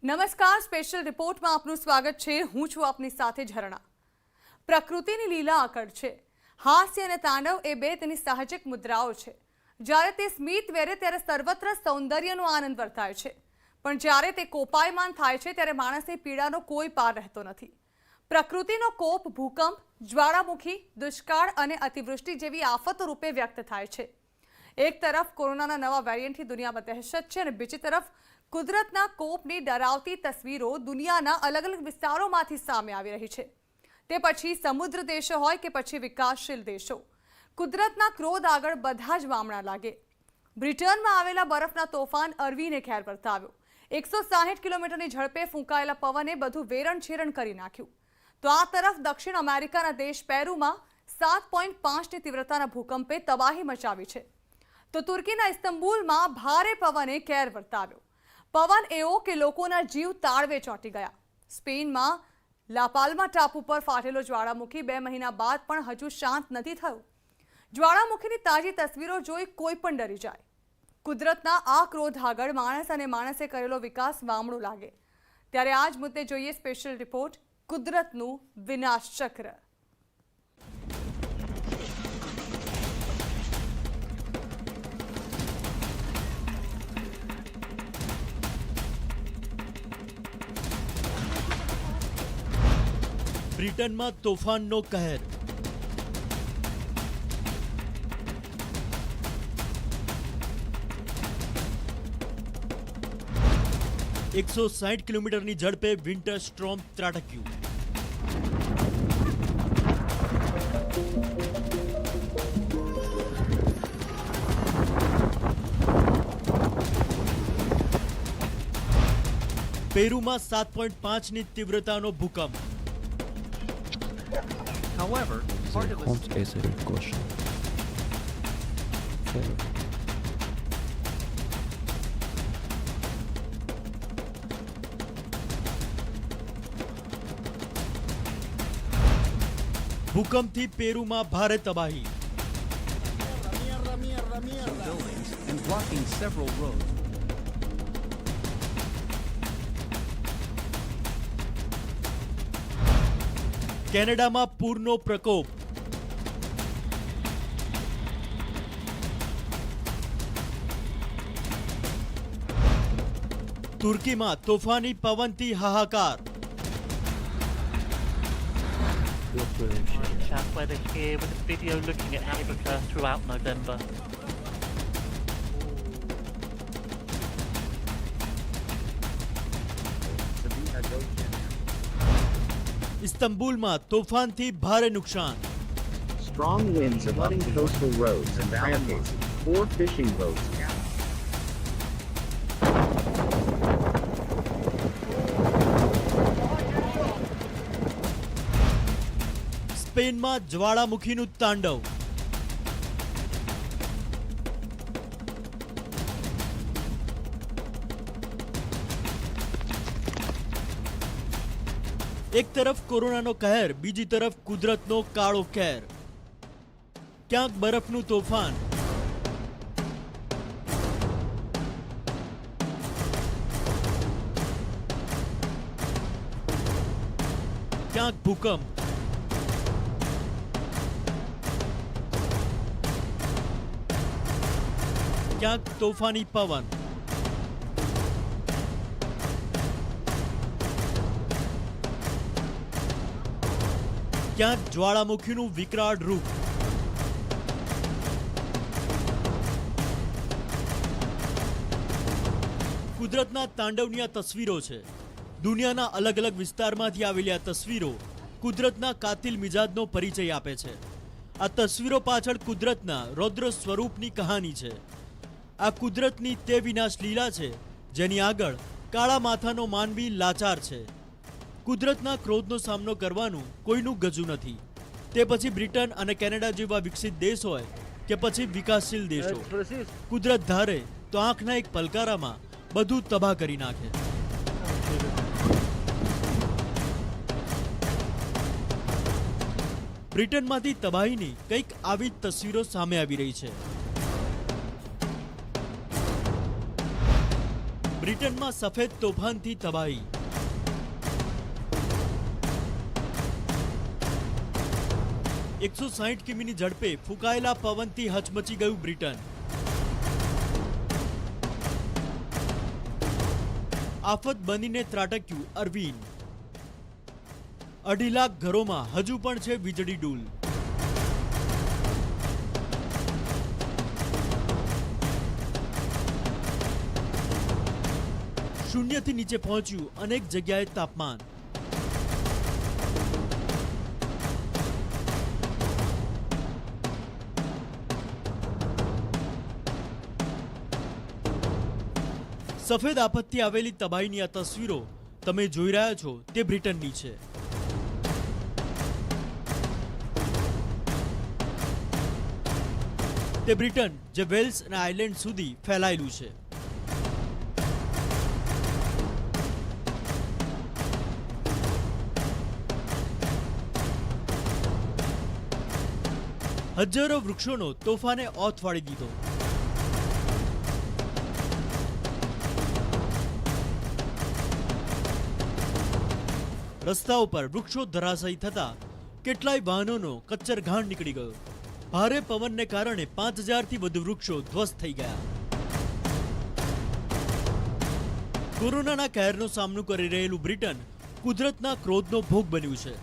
નમસ્કાર, સ્પેશિયલ રિપોર્ટમાં આપનું સ્વાગત છે। હું છું આપની સાથે ઝરણા। પ્રકૃતિની લીલા આકળ છે। હાસ્ય અને તાંડવ એ બે તેની સાહજિક મુદ્રાઓ છે। જ્યારે તે સ્મિત વેરે ત્યારે સર્વત્ર સૌંદર્યનો આનંદ વર્તાય છે, પણ જ્યારે તે કોપાયમાન થાય છે ત્યારે માણસની પીડાનો કોઈ પાર રહેતો નથી। પ્રકૃતિનો કોપ ભૂકંપ, જ્વાળામુખી, દુષ્કાળ અને અતિવૃષ્ટિ જેવી આફતો રૂપે વ્યક્ત થાય છે। એક તરફ કોરોનાના નવા વેરિયન્ટથી દુનિયામાં દહેશત છે અને બીજી તરફ કુદરતના કોપની ડરાવતી તસવીરો દુનિયાના અલગ અલગ વિસ્તારોમાંથી સામે આવી રહી છે। તે પછી સમુદ્ર દેશો હોય કે પછી વિકાસશીલ દેશો, કુદરતના ક્રોધ આગળ બધા જ વામણા લાગે। બ્રિટનમાં આવેલા બરફના તોફાન અરવીને ખેર વર્તાવ્યો। 160 કિલોમીટરની ઝડપે ફૂંકાયેલા પવને બધું વેરણ-છેરણ કરી નાખ્યું। તો આ તરફ દક્ષિણ અમેરિકાના દેશ પેરુમાં 7.5ની તીવ્રતાના ભૂકંપે તબાહી મચાવી છે। તો તુર્કીના ઇસ્તંબુલમાં ભારે પવને કેર વર્તાવ્યો। પવન એવો કે લોકોના જીવ તાળવે ચોંટી ગયા। સ્પેનમાં લાપાલ્મા ટાપુ પર ફાટેલો જ્વાળામુખી 2 મહિના બાદ પણ હજુ શાંત નથી થયો। જ્વાળામુખીની તાજી તસવીરો જોઈ કોઈ પણ ડરી જાય। કુદરતના આ ક્રોધ આગળ માણસ અને માણસે કરેલો વિકાસ વામણું લાગે। ત્યારે આ જ મુદ્દે જોઈએ સ્પેશિયલ રિપોર્ટ, કુદરતનું વિનાશ ચક્ર। બ્રિટનમાં તોફાનનો કહેર। ,160 કિલોમીટરની ઝડપે વિન્ટર સ્ટ્રોમ ત્રાટક્યું। પેરુમાં 7.5ની તીવ્રતાનો ભૂકંપ। However, part of ભૂકંપથી પેરુમાં ભારે તબાહી। buildings and blocking several roads. કેનેડામાં પૂરનો પ્રકોપ। તુર્કીમાં તોફાની પવનથી હાહાકાર। South weather here with a video looking at Africa throughout November. ઇસ્તંબુલમાં તોફાનથી ભારે નુકસાન। Strong winds are flooding coastal roads and barricades. 4 fishing boats. સ્પેનમાં જ્વાળામુખીનું તાંડવ। એક તરફ કોરોનાનો કહેર, બીજી તરફ કુદરતનો કાળો કેર। ક્યાંક બરફનું તોફાન, ક્યાંક ભૂકંપ, ક્યાંક તોફાની પવન। ક્યાંક જ્વાળામુખીનું વિકરાળ રૂપ। કુદરતના તાંડવની આ તસવીરો છે। દુનિયાના અલગ અલગ વિસ્તારમાંથી આવેલી આ તસવીરો કુદરતના કાતિલ મિજાજનો પરિચય આપે છે। આ તસવીરો પાછળ કુદરતના રૌદ્ર સ્વરૂપની કહાની છે। આ કુદરતની તે વિનાશ લીલા છે જેની આગળ કાળા માથાનો માનવી લાચાર છે। કુદરતના ક્રોધનો સામનો કરવાનું કોઈનું ગજુ નથી। તે પછી બ્રિટન અને કેનેડા જેવા વિકસિત દેશ હોય કે પછી વિકાસશીલ દેશો, કુદરત ધારે તો આંખના એક પલકારામાં બધું તબાહ કરી નાખે। બ્રિટનમાંથી તબાહીની કંઈક આવી જ તસવીરો સામે આવી રહી છે। બ્રિટનમાં સફેદ તોફાનથી તબાહી. 160 કિમીની ઝડપે ફૂંકાયેલા પવનથી હચમચી ગયું બ્રિટન. આફત બનીને ત્રાટક્યું અરવિંદ. 2.5 લાખ ઘરોમાં હજુ પણ છે વીજળી ડૂલ. શૂન્યથી નીચે પહોંચ્યું અનેક જગ્યાએ તાપમાન. સફેદ આફતથી આવેલી તબાહીની આ તસવીરો તમે જોઈ રહ્યા છો તે બ્રિટનની છે. તે બ્રિટન જે વેલ્સ અને આયર્લેન્ડ સુધી ફેલાયેલું છે. હજારો વૃક્ષોનો તોફાને ઓથ વાળી દીધો. રસ્તાઓ પર વૃક્ષો ધરાશાયી થતા કેટલાય વાહનોનો કચ્ચર ઘાણ નીકળી ગયો. ભારે પવનને કારણે 5000 થી વધુ વૃક્ષો ધ્વસ્ત થઈ ગયા. કોરોનાના કહેરનો સામનો કરી રહેલું બ્રિટન કુદરતના ક્રોધનો ભોગ બન્યું છે.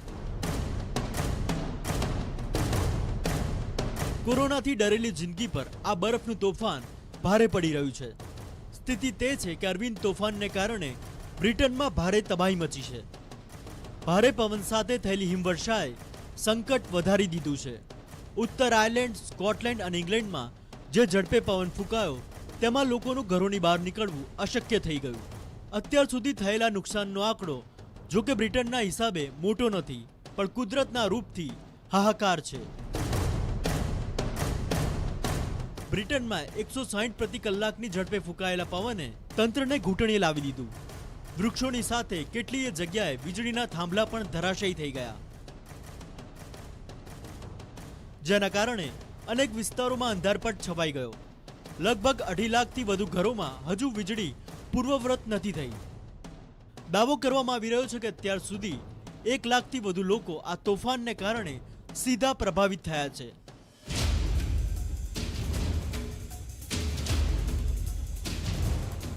કોરોનાથી ડરેલી જિંદગી પર આ બરફનું તોફાન ભારે પડી રહ્યું છે. સ્થિતિ તે છે કે અરવિંદ તોફાનને કારણે બ્રિટનમાં ભારે તબાહી મચી છે. ભારે પવન સાથે થયેલી હિમવર્ષાએ સંકટ વધારી દીધું છે. ઉત્તર આયર્લેન્ડ, સ્કોટલેન્ડ અને ઇંગ્લેન્ડમાં જે ઝડપે પવન ફૂંકાયો તેમાં લોકોનું ઘરોની બહાર નીકળવું અશક્ય થઈ ગયું. અત્યાર સુધી થયેલા નુકસાનનો આંકડો જો કે બ્રિટનના હિસાબે મોટો નથી, પણ કુદરતના રૂપથી હાહાકાર છે. બ્રિટનમાં 160 પ્રતિ કલાકની ઝડપે ફૂંકાયેલા પવને તંત્રને ઘૂંટણે લાવી દીધું. વૃક્ષોની સાથે કેટલીય જગ્યાએ વીજળીના થાંભલા પણ ધરાશાયી થઈ ગયા, જેના કારણે અનેક વિસ્તારોમાં અંધારપટ છવાઈ ગયો. લગભગ 2.5 લાખથી વધુ ઘરોમાં હજુ વીજળી પૂર્વવૃત નથી થઈ. દાવો કરવામાં આવી રહ્યો છે કે અત્યાર સુધી 1 લાખથી વધુ લોકો આ તોફાનને કારણે સીધા પ્રભાવિત થયા છે.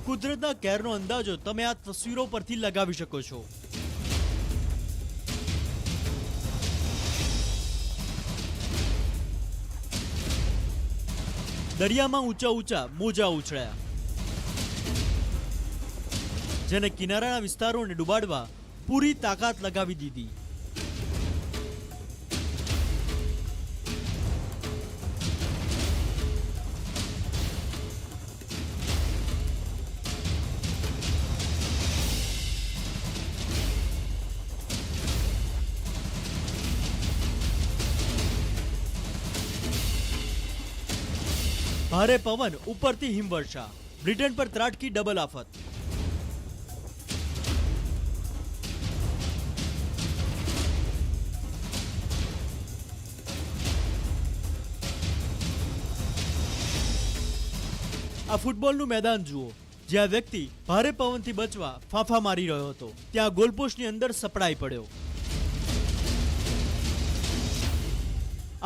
કુદરતના કહેરનો અંદાજો તમે આ તસવીરો પરથી લગાવી શકો છો. દરિયામાં ઊંચા ઊંચા મોજા ઉછળ્યા, જેને કિનારાના વિસ્તારોને ડૂબાડવા પૂરી તાકાત લગાવી દીધી. ભારે પવન ઉપરથી હિમવર્ષા, બ્રિટન પર ત્રાટકી ડબલ આફત. આ ફૂટબોલનું મેદાન જુઓ, જ્યાં વ્યક્તિ ભારે પવનથી બચવા ફાંફા મારી રહ્યો હતો, ત્યાં ગોલપોસ્ટની અંદર સપડાઈ પડ્યો.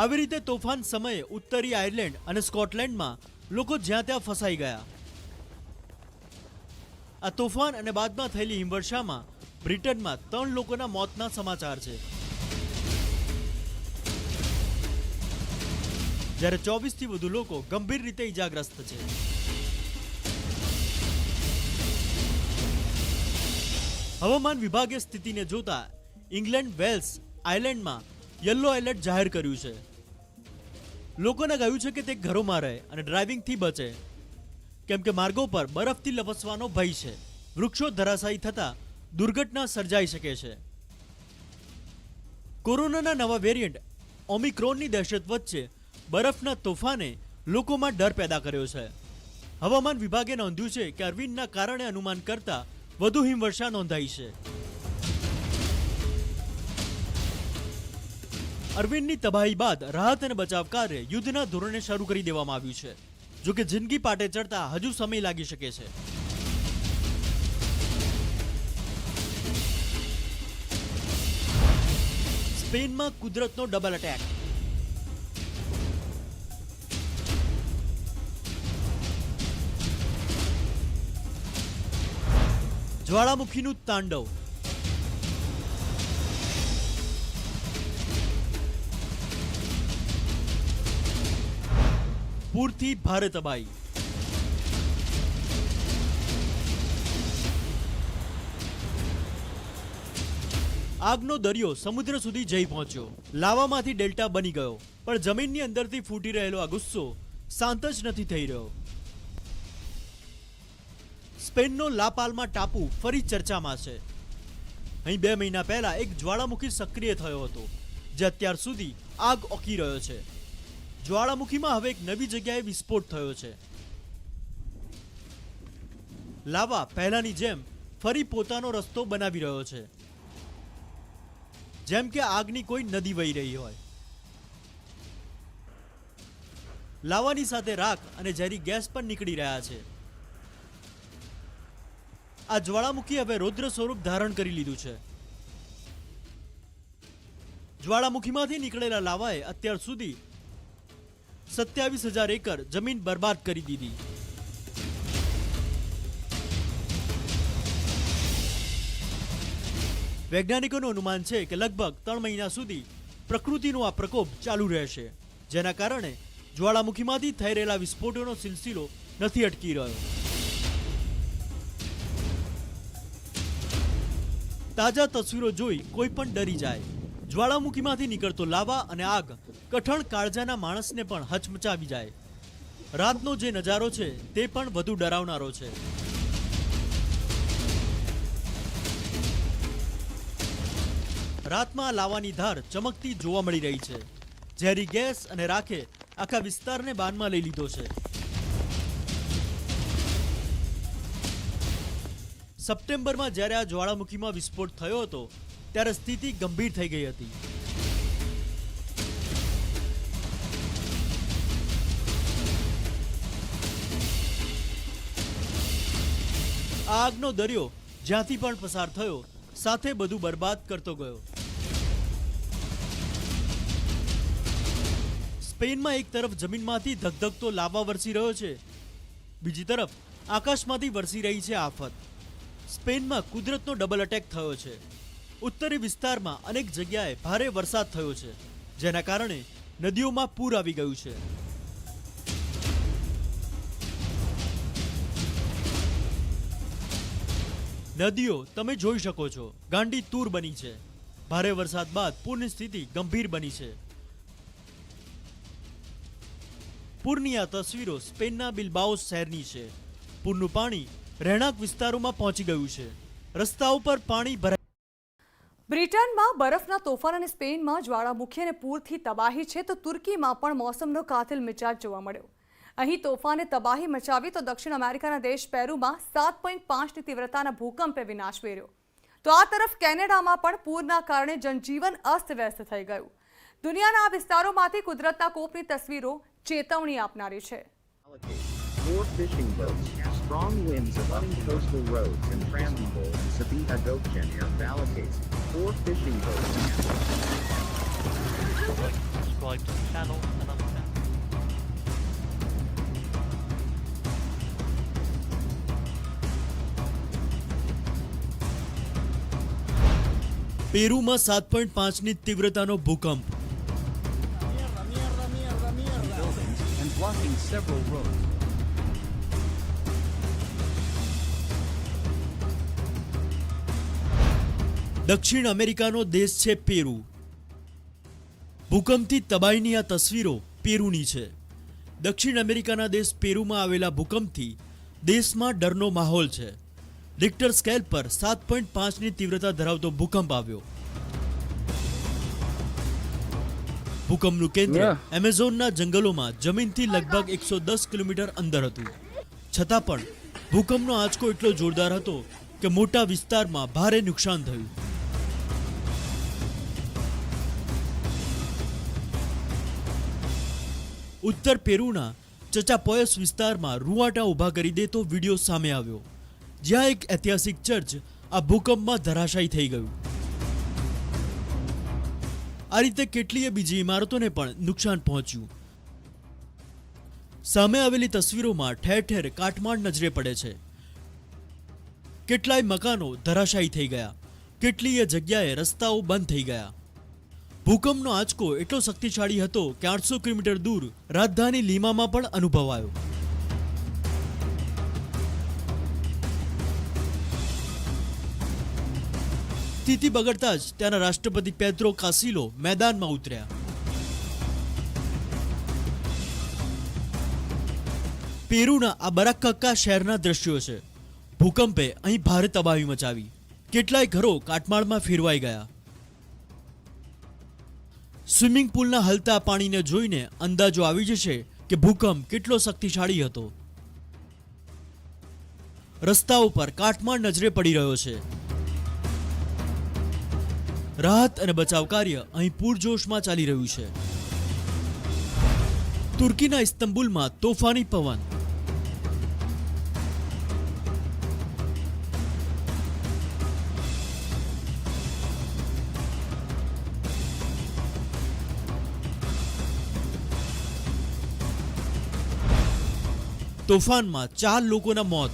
આવી રીતે તોફાન સમયે ઉત્તરી આયર્લેન્ડ અને સ્કોટલેન્ડમાં લોકો જ્યાં ત્યાં ફસાઈ ગયા. આ તોફાન અને બાદમાં થયેલી હિમવર્ષામાં બ્રિટનમાં 3 લોકોના મોતના સમાચાર છે, જ્યારે 24 થી વધુ લોકો ગંભીર રીતે ઈજાગ્રસ્ત છે. હવામાન વિભાગે સ્થિતિને જોતા ઇંગ્લેન્ડ, વેલ્સ, આયર્લેન્ડમાં યલો એલર્ટ જાહેર કર્યું છે. લોકોને કહ્યું છે કે તે ઘરોમાં રહે અને ડ્રાઇવિંગથી બચે, કેમ કે માર્ગો પર બરફથી લપસવાનો ભય છે. વૃક્ષો ધરાશાયી થતા દુર્ઘટના સર્જાઈ શકે છે. કોરોનાના નવા વેરિયન્ટ ઓમિક્રોનની દહેશત વચ્ચે બરફના તોફાને લોકોમાં ડર પેદા કર્યો છે. હવામાન વિભાગે નોંધ્યું છે કે અરવિંદના કારણે અનુમાન કરતા વધુ હિમવર્ષા નોંધાઈ છે. અરવિંદની તબાહી બાદ રાહત અને બચાવ કાર્ય યુદ્ધના ધોરણે શરૂ કરી દેવામાં આવ્યું છે. જો કે જિંદગી પાટે ચડતા હજુ સમય લાગી શકે છે. સ્પેનમાં કુદરતનો ડબલ અટેક. જ્વાળામુખીનું તાંડવ. પૂરથી ભારે તબાહી. આગનો દરિયો સમુદ્ર સુધી જઈ પહોંચ્યો. લાવામાંથી ડેલ્ટા બની ગયો, પણ જમીનની અંદરથી ફૂટી રહેલો આ ગુસ્સો શાંત જ નથી થઈ રહ્યો. સ્પેનનો લા પાલ્મા ટાપુ ફરી ચર્ચામાં છે. અહીં 2 મહિના પહેલા એક જ્વાળામુખી સક્રિય થયો હતો, જે અત્યાર સુધી આગ ઓકી રહ્યો છે. જ્વાળામુખીમાં હવે એક નવી જગ્યાએ વિસ્ફોટ થયો છે. લાવા પહેલાની જેમ ફરી પોતાનો રસ્તો બનાવી રહ્યો છે, જેમ કે આગની કોઈ નદી વહી રહી હોય. લાવાની સાથે રાખ અને ઝેરી ગેસ પણ નીકળી રહ્યા છે. આ જ્વાળામુખી હવે રૌદ્ર સ્વરૂપ ધારણ કરી લીધું છે. જ્વાળામુખીમાંથી નીકળેલા લાવાએ અત્યાર સુધી 27,000 એકર જમીન બરબાદ કરી દીધી. વૈજ્ઞાનિકોનું અનુમાન છે કે લગભગ 3 મહિના સુધી પ્રકૃતિનો આ પ્રકોપ ચાલુ રહેશે, જેના કારણે જ્વાળામુખીમાંથી થઈ રહેલા વિસ્ફોટોનો સિલસિલો નથી અટકી રહ્યો. તાજા તસવીરો જોઈ કોઈ પણ ડરી જાય. જ્વાળામુખીમાંથી નીકળતો લાવા અને આગ કઠણ કાળજાના માણસને પણ હચમચાવી જાય. રાતનો જે નજારો છે તે પણ વધુ ડરાવનારો છે. રાતમાં લાવાની ધાર ચમકતી જોવા મળી રહી છે. ઝેરી ગેસ અને રાખે આખા વિસ્તારને બાનમાં લઈ લીધો છે. સપ્ટેમ્બરમાં જ્યારે આ જ્વાળામુખીમાં વિસ્ફોટ થયો હતો, ત્યારે સ્થિતિ ગંભીર થઈ ગઈ હતી. આ આગનો દરિયો જ્યાંથી પણ પસાર થયો, સાથે બધું બરબાદ કરતો ગયો. સ્પેનમાં એક તરફ જમીનમાંથી ધગધગતો લાવા વરસી રહ્યો છે, બીજી તરફ આકાશમાંથી વરસી રહી છે આફત. સ્પેનમાં કુદરતનો ડબલ અટેક થયો છે. ઉત્તરી વિસ્તારમાં અનેક જગ્યાએ ભારે વરસાદ થયો છે, જેના કારણે નદીઓમાં પૂર આવી ગયું છે. નદીઓ તમે જોઈ શકો છો, ગાંડી તૂર બની છે. ભારે વરસાદ બાદ પૂરની સ્થિતિ ગંભીર બની છે. પૂરની આ તસવીરો સ્પેનના બિલ્બાઓ શહેરની છે. પૂરનું પાણી રહેણાંક વિસ્તારોમાં પહોંચી ગયું છે. રસ્તાઓ પર પાણી ભરાઈ. બ્રિટનમાં બરફના તોફાન અને સ્પેનમાં જ્વાળામુખી અને પૂરથી તબાહી છે, તો તુર્કીમાં પણ મોસમનો કાતિલ મિજાજ જોવા મળ્યો. અહીં તોફાને તબાહી મચાવી તો દક્ષિણ અમેરિકાના દેશ પેરુમાં 7.5ની તીવ્રતાના ભૂકંપે વિનાશ વેર્યો. તો આ તરફ કેનેડામાં પણ પૂરના કારણે જનજીવન અસ્તવ્યસ્ત થઈ ગયું. દુનિયાના આ વિસ્તારોમાંથી કુદરતના કોપની તસવીરો ચેતવણી આપનારી છે. 4 fishing boats, strong winds flooding coastal roads and Transible and Sabina Gökçen are Balakes. 4 fishing boats. Subscribe to the channel and understand. પેરુમાં 7.5ની તીવ્રતાનો ભૂકંપ. buildings and blocking several roads. દક્ષિણ અમેરિકાનો દેશ છે પેરુ. ભૂકંપથી તબાહીની આ તસવીરો પેરુની છે. દક્ષિણ અમેરિકાના દેશ પેરુમાં આવેલા ભૂકંપથી દેશમાં ડરનો માહોલ છે. રિક્ટર સ્કેલ પર 7.5ની તીવ્રતા ધરાવતો ભૂકંપ આવ્યો. ભૂકંપનું કેન્દ્ર એમેઝોનના જંગલોમાં જમીનથી લગભગ 110 કિલોમીટર અંદર હતું. છતાં પણ ભૂકંપનો આંચકો એટલો જોરદાર હતો કે મોટા વિસ્તારમાં ભારે નુકસાન થયું. ઉત્તર પેરુના ચચાપોયસ વિસ્તારમાં રૂવાટા ઊભા કરી દેતો વિડીયો સામે આવ્યો, જ્યાં એક ઐતિહાસિક ચર્ચ આ ભૂકંપમાં ધરાશાયી થઈ ગયું. આ રીતે કેટલીય બીજી ઇમારતોને પણ નુકસાન પહોંચ્યું. સામે આવેલી તસવીરોમાં ઠેર ઠેર કાટમાળ નજરે પડે છે. કેટલાય મકાનો ધરાશાયી થઈ ગયા, કેટલીય જગ્યાએ રસ્તાઓ બંધ થઈ ગયા. ભૂકંપનો આંચકો એટલો શક્તિશાળી હતો કે 800 કિલોમીટર દૂર રાજધાની લીમામાં પણ અનુભવાયો. સ્થિતિ બગડતા જ ત્યાંના રાષ્ટ્રપતિ પેદ્રો કાસિલો મેદાનમાં ઉતર્યા. પેરુના આ બરાકક્કા શહેરના દ્રશ્યો છે. ભૂકંપે અહીં ભારે તબાહી મચાવી. કેટલાય ઘરો કાટમાળમાં ફેરવાઈ ગયા. સ્વિમિંગ પુલના હલતા પાણીને જોઈને અંદાજો આવી જશે કે ભૂકંપ કેટલો શક્તિશાળી હતો. રસ્તાઓ પર કાટમાળ નજરે પડી રહ્યો છે. રાહત અને બચાવ કાર્ય અહીં પૂરજોશમાં ચાલી રહ્યું છે. તુર્કીના ઇસ્તંબુલમાં તોફાની પવન. તોફાનમાં 4 લોકોના મોત.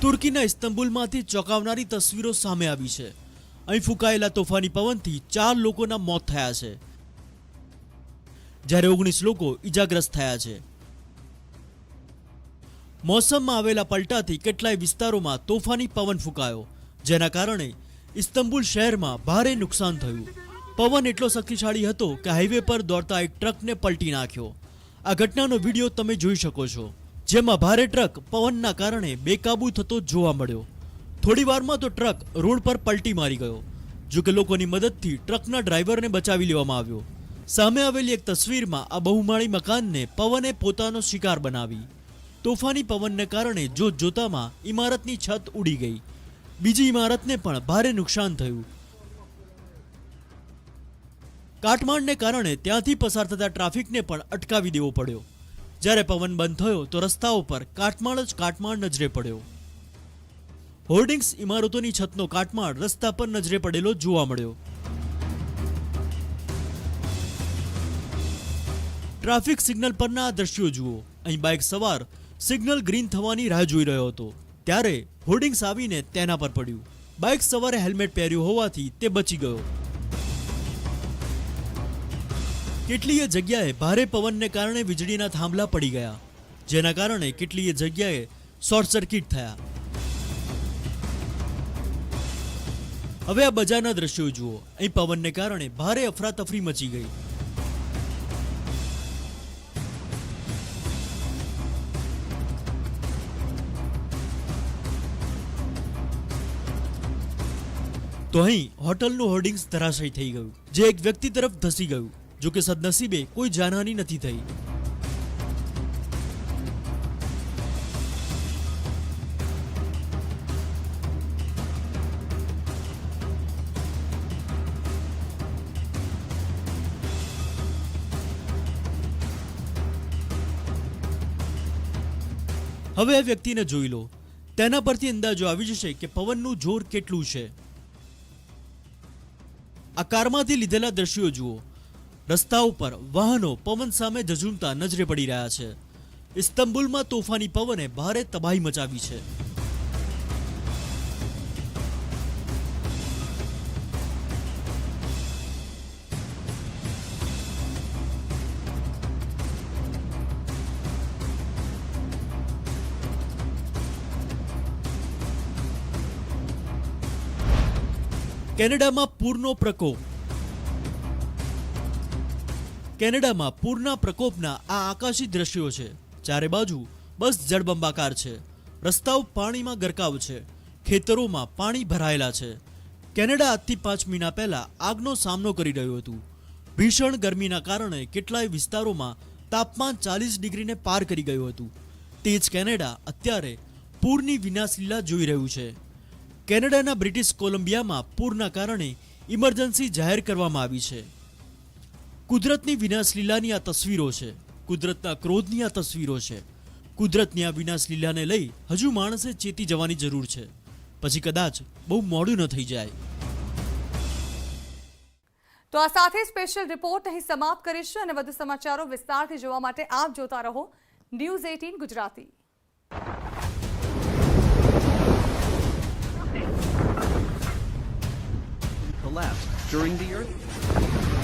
તુર્કીના ઇસ્તંબુલમાંથી ચોંકાવનારી તસવીરો સામે આવી છે. અહીં ફૂંકાયેલા તોફાની પવનથી 4 લોકોના મોત થયા છે, જ્યારે 19 લોકો ઈજાગ્રસ્ત થયા છે. મોસમમાં આવેલા પલટાથી કેટલાય વિસ્તારોમાં તોફાની પવન ફૂંકાયો, જેના કારણે ઇસ્તંબુલ શહેરમાં ભારે નુકસાન થયું. પવન એટલો શક્તિશાળી હતો કે હાઈવે પર દોડતા એક ટ્રકને પલટી નાખ્યો. આ ઘટનાનો વિડીયો તમે જોઈ શકો છો, જેમાં ભારે ટ્રક પવનના કારણે બેકાબૂ થતો જોવા મળ્યો. થોડી વારમાં તો ટ્રક રોડ પર પલટી મારી ગયો. જો કે લોકોની મદદથી ટ્રકના ડ્રાઈવરને બચાવી લેવામાં આવ્યો. સામે આવેલી એક તસવીરમાં આ બહુમાળી મકાનને પવને પોતાનો શિકાર બનાવી. તોફાની પવનને કારણે જોતજોતામાં ઇમારતની છત ઉડી ગઈ. બીજી ઇમારતને પણ ભારે નુકસાન થયું. કાટમાળને કારણે ત્યાંથી પસાર થતા ટ્રાફિકને પણ અટકાવી દેવો પડ્યો. જ્યારે પવન બંધ થયો તો રસ્તાઓ પર કાટમાળ જ કાટમાળ નજરે પડ્યો. હોર્ડિંગ્સ ઇમારતોની છતનો કાટમાળ રસ્તા પર નજરે પડેલો જોવા મળ્યો. ટ્રાફિક સિગ્નલ પરના આ દ્રશ્યો જુઓ. અહીં બાઇક સવાર સિગ્નલ ગ્રીન થવાની રાહ જોઈ રહ્યો હતો, ત્યારે હોર્ડિંગ્સ આવીને તેના પર પડ્યું. બાઇક સવારે હેલ્મેટ પહેર્યું હોવાથી તે બચી ગયો. કેટલીય જગ્યાએ ભારે પવનને કારણે વીજળીના થાંભલા પડી ગયા, જેના કારણે કેટલીય જગ્યાએ શોર્ટ સર્કિટ થયા. હવે આ બજારના દ્રશ્યો જુઓ. અહીં પવનને કારણે ભારે અફરાતફરી મચી ગઈ. તો અહીં હોટલનું હોર્ડિંગ્સ ધરાશાયી થઈ ગયું, જે એક વ્યક્તિ તરફ ધસી ગયું. જો કે સદનસીબે કોઈ જાનહાની નથી થઈ. હવે આ વ્યક્તિને જોઈ લો. તેના પરથી અંદાજો આવી જશે કે પવનનું જોર કેટલું છે. આ કારમાંથી લીધેલા દ્રશ્યો જુઓ. રસ્તાઓ પર વાહનો પવન સામે ઝઝૂમતા નજરે પડી રહ્યા છે. ઇસ્તંબુલમાં તોફાની પવને ભારે તબાહી મચાવી છે. કેનેડામાં પૂરનો પ્રકોપ. કેનેડામાં પૂરના પ્રકોપના આ આકાશી દ્રશ્યો છે. ચારે બાજુ બસ જળબંબાકાર છે. રસ્તાઓ પાણીમાં ગરકાવ છે. ખેતરોમાં પાણી ભરાયેલા છે. કેનેડા આજથી 5 મહિના પહેલા આગનો સામનો કરી રહ્યું હતું. ભીષણ ગરમીના કારણે કેટલાય વિસ્તારોમાં તાપમાન 40 ડિગ્રીને પાર કરી ગયું હતું. તે જ કેનેડા અત્યારે પૂરની વિનાશલીલા જોઈ રહ્યું છે. કેનેડાના બ્રિટિશ કોલંબિયામાં પૂરના કારણે ઇમરજન્સી જાહેર કરવામાં આવી છે. કુદરતની વિનાશલીલાની આ તસવીરો છે. કુદરતના ક્રોધની આ તસવીરો છે. કુદરતની આ વિનાશ લીલાને લઈ હજુ માણસે ચેતી જવાની જરૂર છે, પછી કદાચ બહુ મોડું ન થઈ જાય. તો આ સાથે સ્પેશિયલ રિપોર્ટ અહીં સમાપ્ત કરીશું અને વધુ સમાચારો વિસ્તારથી જોવા માટે આપ જોતા રહો news 18 Gujarati. collapsed during the earthquake.